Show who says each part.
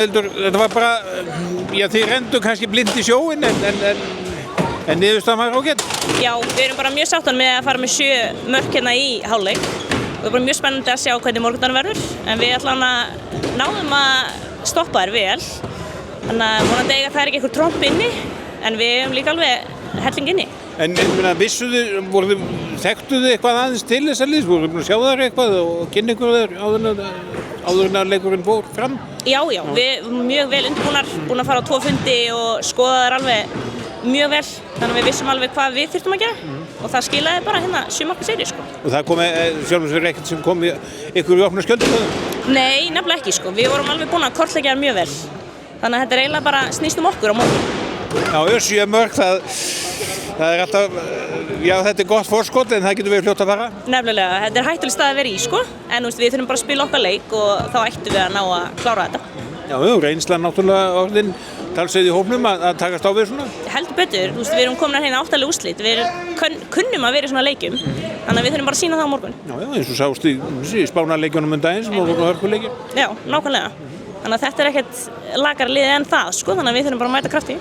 Speaker 1: Þetta var bara, já þið renndu kannski blind í sjóinn en niðurstaðan var ágæt.
Speaker 2: Já, við erum bara mjög sáttar með að fara með 7 mörk hérna í hálfleik. Það er bara mjög spennandi að sjá hvernig morgundagur verður, en við ætlum að náðum að stoppa þær vel. Þannig að vonandi eiga það ekki einhver tromp inni, en við hefum líka alveg helling inni.
Speaker 1: En þekktu þið eitthvað aðeins til þessa liðs? Voruð þið búin að sjá þær eitthvað og kynna ykkur þær áður en að leikurinn fór fram?
Speaker 2: Já, við erum mjög vel undirbúnar, búin að fara á 2 fundi og skoða þær alveg mjög vel. Þannig að við vissum alveg hvað við þurftum að gera og það skilaði bara hérna 7 marka seríu, sko.
Speaker 1: Og það kom sjálfum sér ekkert sem kom ykkur í opna skjöldu?
Speaker 2: Nei, nefnilega ekki, sko. Við vorum alveg búin að kortleggja þær mjög vel. Þannig að þetta er eiginlega bara snýst um okkur á morgun.
Speaker 1: Já, 7 mörk, það er alltaf, já þetta er gott forskot en það getur verið fljótt að fara.
Speaker 2: Nefnilega, þetta er hættuleg stað að vera í, sko. En við þurfum bara að spila okkar leik og þá ættum við að ná að klára þetta.
Speaker 1: Já, reynslan náttúrulega orðin talsveið í hópnum að takast á við svona.
Speaker 2: Heldur betur, við erum komin hérna 8 úrslit, við kunnum að vera í svona leikjum, þannig að við þurfum bara að sýna það á morgun.
Speaker 1: Já, eins og sást í Spánarleikjunum daginn sem voru hörkuleikir.
Speaker 2: Já, nákvæmlega. Þannig að þetta er ekkert lakara liðið en það, sko, þannig að við þurfum bara að mæta krafti.